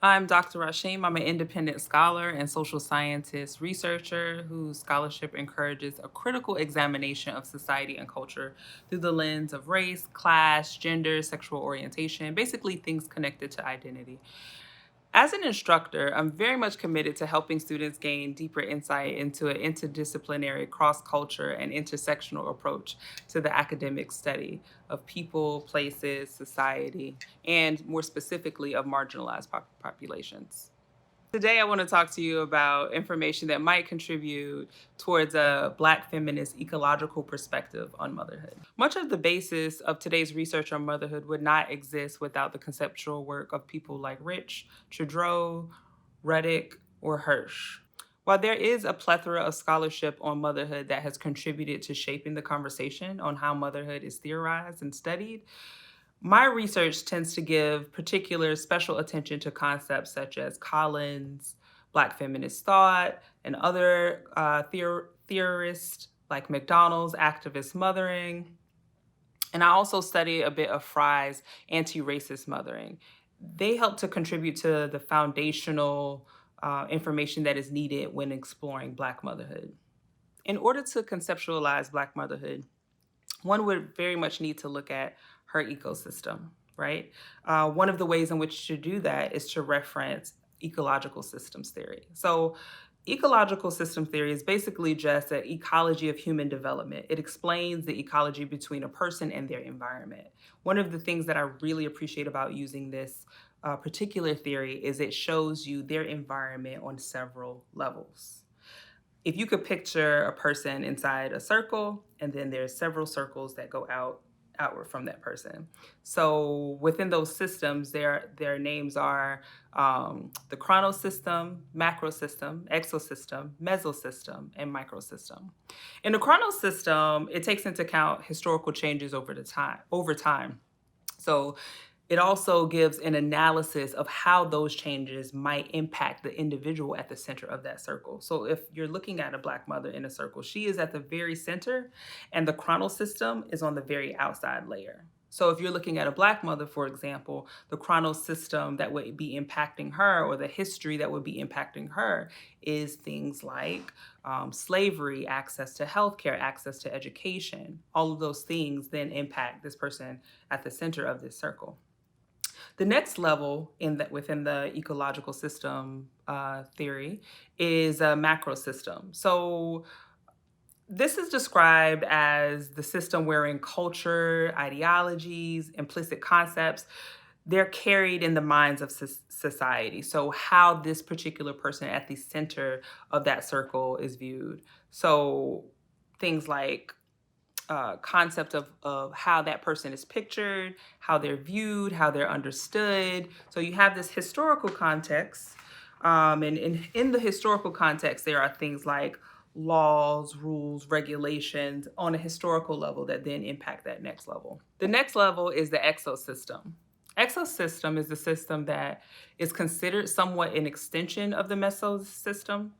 I'm Dr. Rasheem. I'm an independent scholar and social scientist researcher whose scholarship encourages a critical examination of society and culture through the lens of race, class, gender, sexual orientation, basically things connected to identity. As an instructor, I'm very much committed to helping students gain deeper insight into an interdisciplinary, cross culture, and intersectional approach to the academic study of people, places, society, and more specifically of marginalized populations. Today, I want to talk to you about information that might contribute towards a Black feminist ecological perspective on motherhood. Much of the basis of today's research on motherhood would not exist without the conceptual work of people like Chodorow, Ruddick, or Hirsch. While there is a plethora of scholarship on motherhood that has contributed to shaping the conversation on how motherhood is theorized and studied, my research tends to give particular special attention to concepts such as Collins, Black feminist thought, and other theorists like McDonald's activist mothering. And I also study a bit of Frye's anti-racist mothering. They help to contribute to the foundational information that is needed when exploring Black motherhood. In order to conceptualize Black motherhood, one would very much need to look at her ecosystem, right? One of the ways in which to do that is to reference ecological systems theory. So, ecological system theory is basically just an ecology of human development. It explains the ecology between a person and their environment. One of the things that I really appreciate about using this particular theory is it shows you their environment on several levels. If you could picture a person inside a circle, and then there's several circles that go outward from that person. So within those systems, their names are the chronosystem, macrosystem, exosystem, mesosystem, and microsystem. In the chronosystem, it takes into account historical changes over time. So it also gives an analysis of how those changes might impact the individual at the center of that circle. So if you're looking at a Black mother in a circle, she is at the very center, and the chronal system is on the very outside layer. So if you're looking at a Black mother, for example, the chronal system that would be impacting her, or the history that would be impacting her, is things like slavery, access to healthcare, access to education. All of those things then impact this person at the center of this circle. The next level within the ecological system theory is a macro system. So this is described as the system wherein culture, ideologies, implicit concepts, they're carried in the minds of society. So how this particular person at the center of that circle is viewed. So things like concept of how that person is pictured, how they're viewed, how they're understood. So you have this historical context. And in the historical context, there are things like laws, rules, regulations on a historical level that then impact that next level. The next level is the exosystem. Exosystem is the system that is considered somewhat an extension of the Meso System.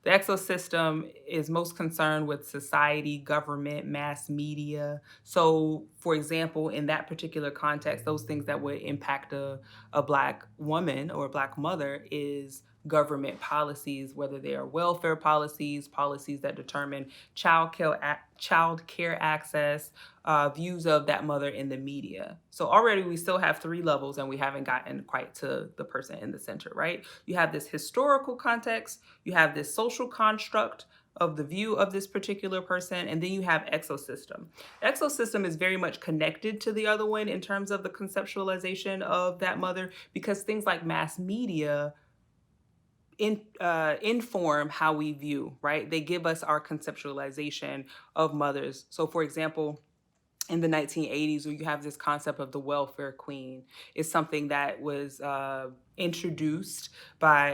The exosystem is most concerned with society, government, mass media. So, for example, in that particular context, those things that would impact a Black woman or a Black mother is government policies, whether they are welfare policies, policies that determine child care access, views of that mother in the media. So already we still have three levels, and we haven't gotten quite to the person in the center, right? You have this historical context, you have this social construct of the view of this particular person, and then you have exosystem. Exosystem is very much connected to the other one in terms of the conceptualization of that mother, because things like mass media inform how we view, right? They give us our conceptualization of mothers. So, for example, in the 1980s, where you have this concept of the welfare queen, is something that was introduced by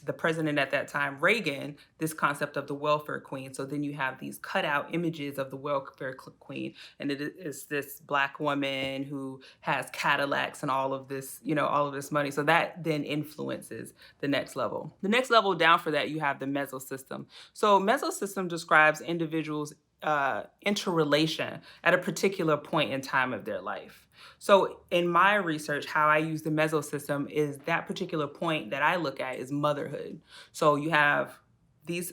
the president at that time, Reagan, this concept of the welfare queen. So then you have these cutout images of the welfare queen, and it is this Black woman who has Cadillacs and all of this, all of this money. So that then influences the next level. The next level down for that, you have the Meso System. So Meso System describes individuals interrelation at a particular point in time of their life. So in my research, how I use the Meso System is that particular point that I look at is motherhood. So you have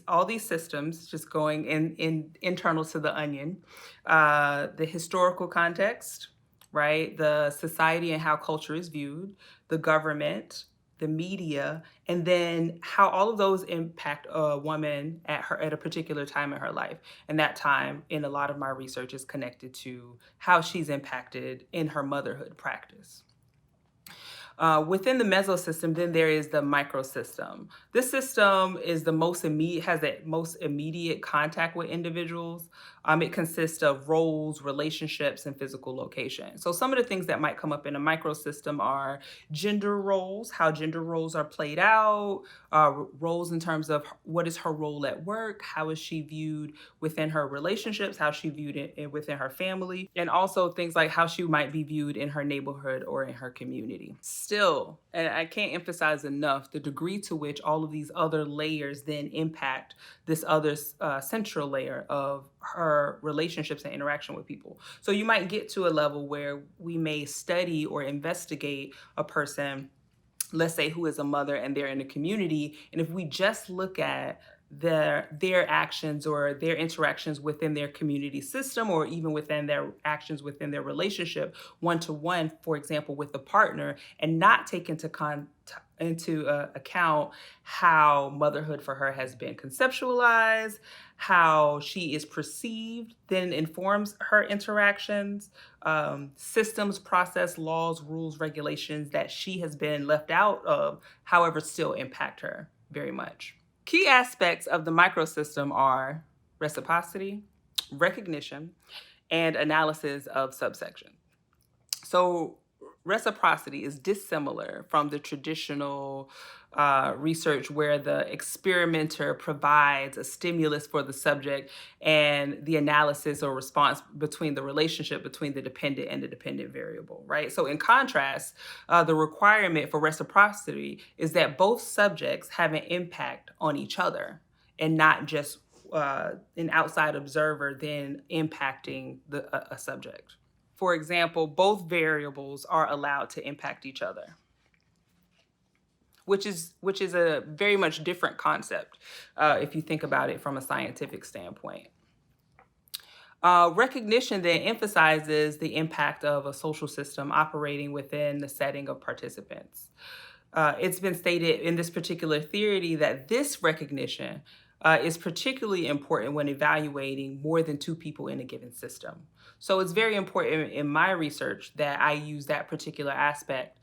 all these systems just going in internal to the onion, the historical context, right? The society and how culture is viewed, the government, the media, and then how all of those impact a woman at a particular time in her life. And that time in a lot of my research is connected to how she's impacted in her motherhood practice. Within the Meso System, then there is the Microsystem. This system is has the most immediate contact with individuals. It consists of roles, relationships, and physical location. So some of the things that might come up in a microsystem are gender roles, how gender roles are played out, roles in terms of what is her role at work, how is she viewed within her relationships, how she viewed within her family, and also things like how she might be viewed in her neighborhood or in her community. Still, and I can't emphasize enough, the degree to which all of these other layers then impact this other central layer of her relationships and interaction with people. So you might get to a level where we may study or investigate a person, let's say, who is a mother and they're in a community, and if we just look at their actions or their interactions within their community system, or even within their actions within their relationship one-to-one, for example, with a partner, and not take into account how motherhood for her has been conceptualized, how she is perceived, then informs her interactions, systems, process, laws, rules, regulations that she has been left out of, however, still impact her very much. Key aspects of the microsystem are reciprocity, recognition, and analysis of subsection. So reciprocity is dissimilar from the traditional research where the experimenter provides a stimulus for the subject and the analysis or response between the relationship between the dependent and the dependent variable, right? So in contrast, the requirement for reciprocity is that both subjects have an impact on each other and not just an outside observer then impacting a subject. For example, both variables are allowed to impact each other, which is a very much different concept if you think about it from a scientific standpoint. Recognition then emphasizes the impact of a social system operating within the setting of participants. It's been stated in this particular theory that this recognition is particularly important when evaluating more than two people in a given system. So it's very important in my research that I use that particular aspect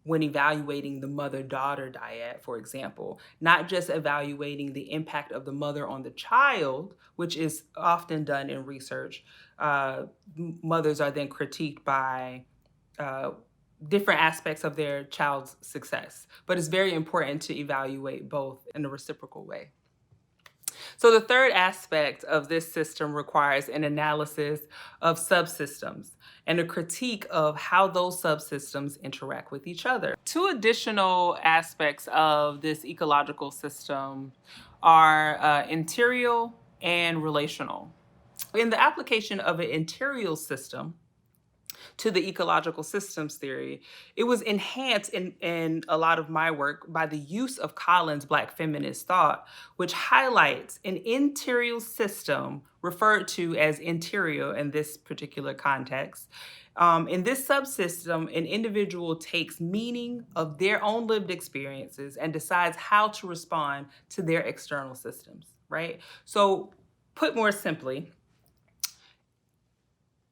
when evaluating the mother-daughter dyad, for example, not just evaluating the impact of the mother on the child, which is often done in research. Mothers are then critiqued by different aspects of their child's success, but it's very important to evaluate both in a reciprocal way. So the third aspect of this system requires an analysis of subsystems and a critique of how those subsystems interact with each other. Two additional aspects of this ecological system are interior and relational. In the application of an interior system to the ecological systems theory, it was enhanced in a lot of my work by the use of Collins' Black feminist thought, which highlights an interior system referred to as interior in this particular context. In this subsystem, an individual takes meaning of their own lived experiences and decides how to respond to their external systems, right? So put more simply,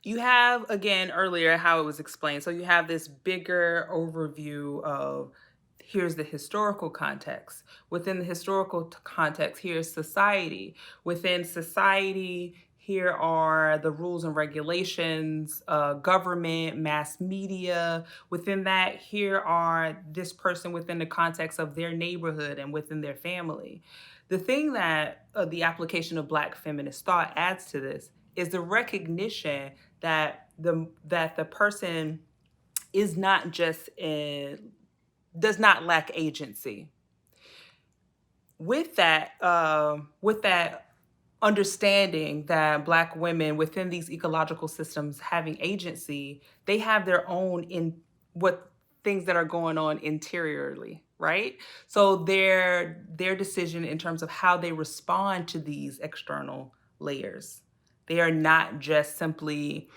you have, again, earlier how it was explained. So you have this bigger overview of here's the historical context. Within the historical context, here's society. Within society, here are the rules and regulations, government, mass media. Within that, here are this person within the context of their neighborhood and within their family. The thing that the application of Black feminist thought adds to this is the recognition that the person is not just does not lack agency. With that understanding that Black women within these ecological systems having agency, they have their own in what things that are going on interiorly, right? So their decision in terms of how they respond to these external layers, they are not just simply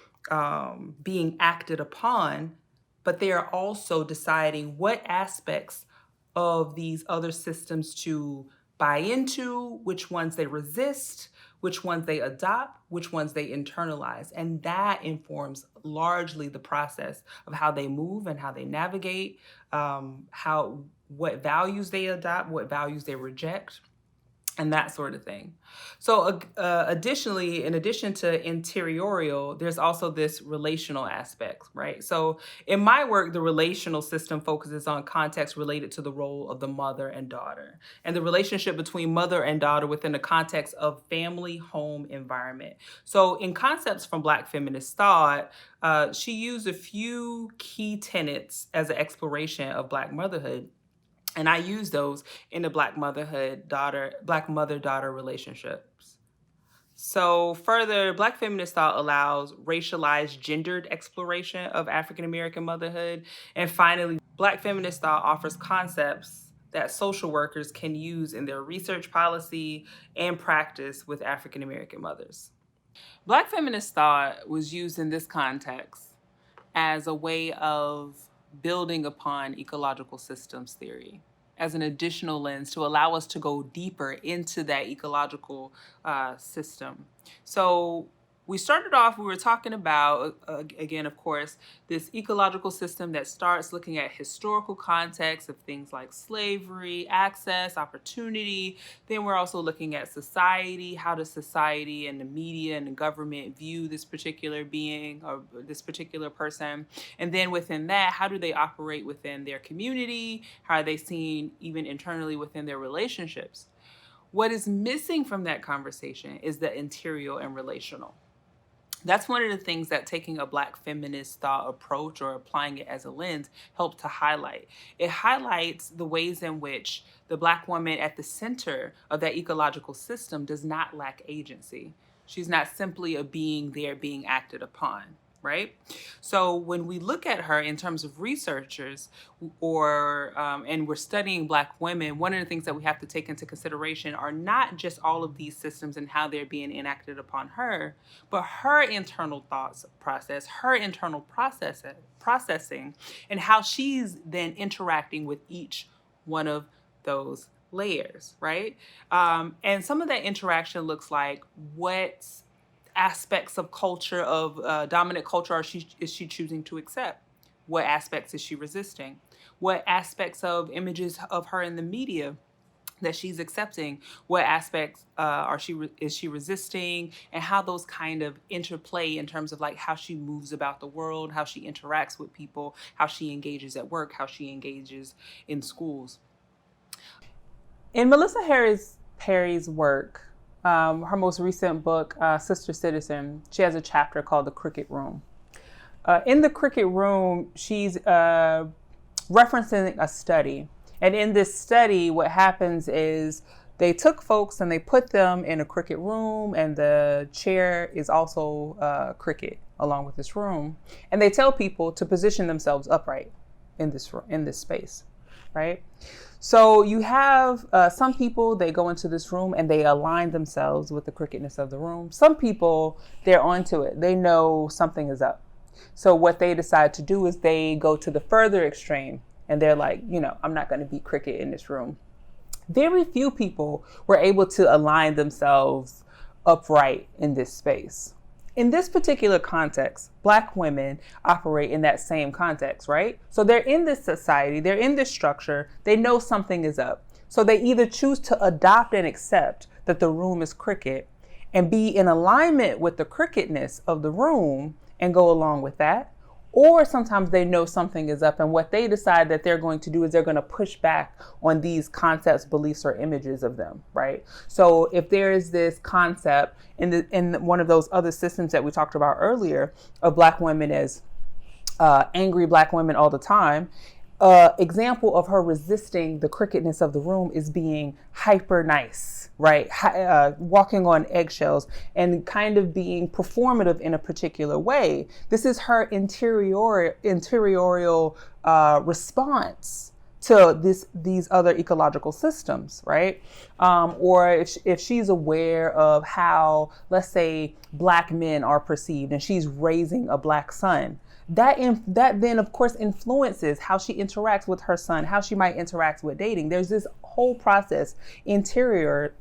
being acted upon, but they are also deciding what aspects of these other systems to buy into, which ones they resist, which ones they adopt, which ones they internalize. And that informs largely the process of how they move and how they navigate, what values they adopt, what values they reject, and that sort of thing. So additionally, in addition to interiorial, there's also this relational aspect, right? So in my work, the relational system focuses on context related to the role of the mother and daughter, and the relationship between mother and daughter within the context of family, home, environment. So in concepts from Black feminist thought, she used a few key tenets as an exploration of Black motherhood. And I use those in the Black mother-daughter relationships. So further, Black feminist thought allows racialized, gendered exploration of African American motherhood. And finally, Black feminist thought offers concepts that social workers can use in their research policy and practice with African American mothers. Black feminist thought was used in this context as a way of building upon ecological systems theory as an additional lens to allow us to go deeper into that ecological system. So we started off, we were talking about, again, of course, this ecological system that starts looking at historical context of things like slavery, access, opportunity. Then we're also looking at society. How does society and the media and the government view this particular being or this particular person? And then within that, how do they operate within their community? How are they seen even internally within their relationships? What is missing from that conversation is the interior and relational. That's one of the things that taking a Black feminist thought approach or applying it as a lens helped to highlight. It highlights the ways in which the Black woman at the center of that ecological system does not lack agency. She's not simply a being there being acted upon, right? So when we look at her in terms of researchers and we're studying Black women, one of the things that we have to take into consideration are not just all of these systems and how they're being enacted upon her, but her internal thoughts process, her internal processing, and how she's then interacting with each one of those layers, right? And some of that interaction looks like what aspects of culture, of dominant culture, is she choosing to accept? What aspects is she resisting? What aspects of images of her in the media that she's accepting? What aspects is she resisting? And how those kind of interplay in terms of like how she moves about the world, how she interacts with people, how she engages at work, how she engages in schools. In Melissa Perry's work, her most recent book, Sister Citizen, she has a chapter called The Cricket Room. In The Cricket Room, she's referencing a study. And in this study, what happens is they took folks and they put them in a cricket room, and the chair is also cricket along with this room. And they tell people to position themselves upright in this space, right? So you have some people, they go into this room and they align themselves with the cricketness of the room. Some people, they're onto it. They know something is up. So what they decide to do is they go to the further extreme and they're like, I'm not going to be cricket in this room. Very few people were able to align themselves upright in this space. In this particular context, Black women operate in that same context, right? So they're in this society, they're in this structure, they know something is up. So they either choose to adopt and accept that the room is cricket and be in alignment with the cricketness of the room and go along with that. Or sometimes they know something is up, and what they decide that they're going to do is they're going to push back on these concepts, beliefs, or images of them, right? So if there is this concept in one of those other systems that we talked about earlier of Black women as angry Black women all the time, example of her resisting the crookedness of the room is being hyper nice, right? Walking on eggshells and kind of being performative in a particular way. This is her interiorial response to these other ecological systems, right? Or if she's aware of how, let's say, Black men are perceived and she's raising a Black son, that then of course influences how she interacts with her son, how she might interact with dating. There's this whole process interiorly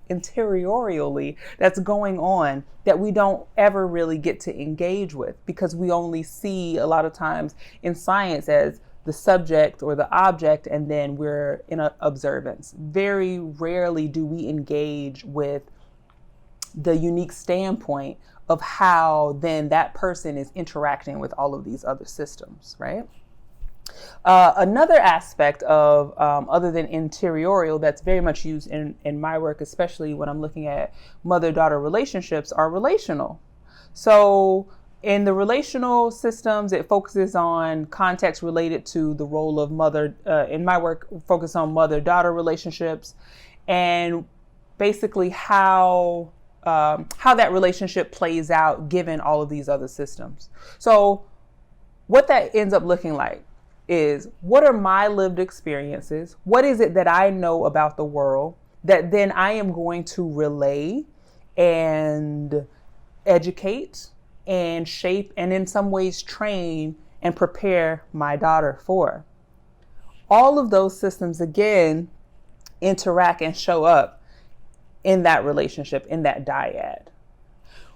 that's going on that we don't ever really get to engage with, because we only see a lot of times in science as the subject or the object, and then we're in observance. Very rarely do we engage with the unique standpoint of how then that person is interacting with all of these other systems, right? Another aspect of, other than interiorial, that's very much used in my work, especially when I'm looking at mother-daughter relationships, are relational. So in the relational systems, it focuses on context related to the role of mother. In my work, focus on mother-daughter relationships and basically how that relationship plays out given all of these other systems. So what that ends up looking like is, what are my lived experiences? What is it that I know about the world that then I am going to relay and educate and shape and in some ways train and prepare my daughter for? All of those systems, again, interact and show up in that relationship, in that dyad.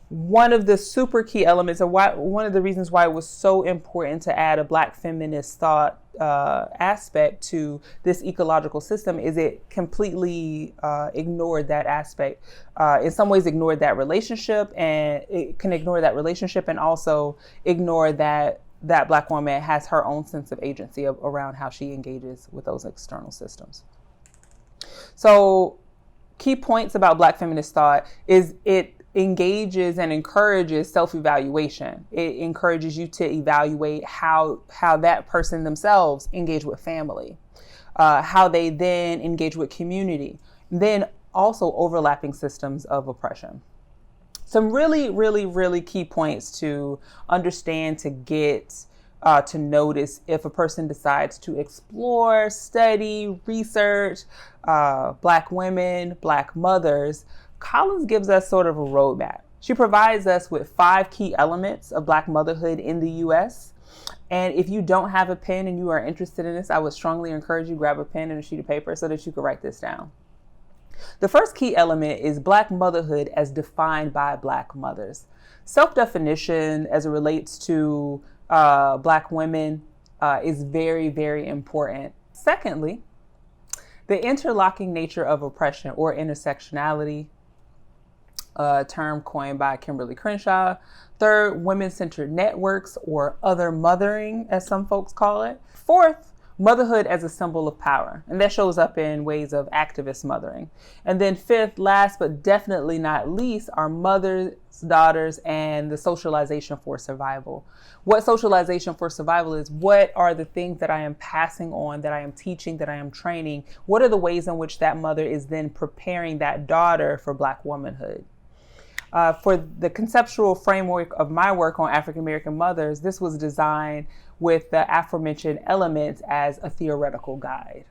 One of the super key elements, of one of the reasons why it was so important to add a Black feminist thought aspect to this ecological system, is it completely ignored that aspect. In some ways ignored that relationship, and it can ignore that relationship and also ignore that Black woman has her own sense of agency around how she engages with those external systems. So key points about Black feminist thought is it engages and encourages self-evaluation. It encourages you to evaluate how that person themselves engage with family, how they then engage with community, then also overlapping systems of oppression. Some really, really, really key points to understand, to get to notice if a person decides to explore, study, research Black women, Black mothers. Collins gives us sort of a roadmap. She provides us with 5 key elements of Black motherhood in the U.S. And if you don't have a pen and you are interested in this, I would strongly encourage you to grab a pen and a sheet of paper so that you can write this down. The first key element is Black motherhood as defined by Black mothers. Self-definition as it relates to Black women is very, very important. Secondly, the interlocking nature of oppression, or intersectionality, a term coined by Kimberly Crenshaw. Third, women-centered networks, or other mothering, as some folks call it. Fourth, motherhood as a symbol of power, and that shows up in ways of activist mothering. And then fifth, last but definitely not least, are mothers, daughters, and the socialization for survival. What socialization for survival is, what are the things that I am passing on, that I am teaching, that I am training? What are the ways in which that mother is then preparing that daughter for Black womanhood? For the conceptual framework of my work on African American mothers, this was designed with the aforementioned elements as a theoretical guide.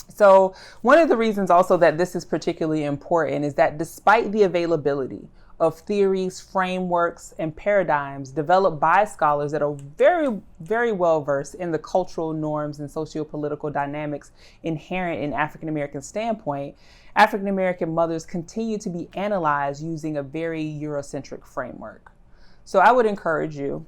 So one of the reasons also that this is particularly important is that despite the availability of theories, frameworks, and paradigms developed by scholars that are very, very well versed in the cultural norms and socio-political dynamics inherent in African American standpoint, African American mothers continue to be analyzed using a very Eurocentric framework. So I would encourage you,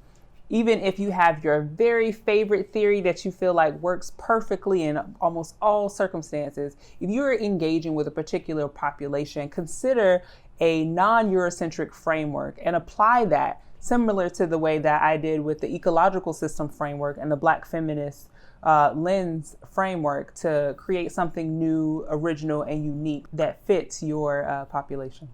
even if you have your very favorite theory that you feel like works perfectly in almost all circumstances, if you're engaging with a particular population, consider a non-Eurocentric framework and apply that similar to the way that I did with the ecological system framework and the Black feminist lens framework to create something new, original, and unique that fits your population.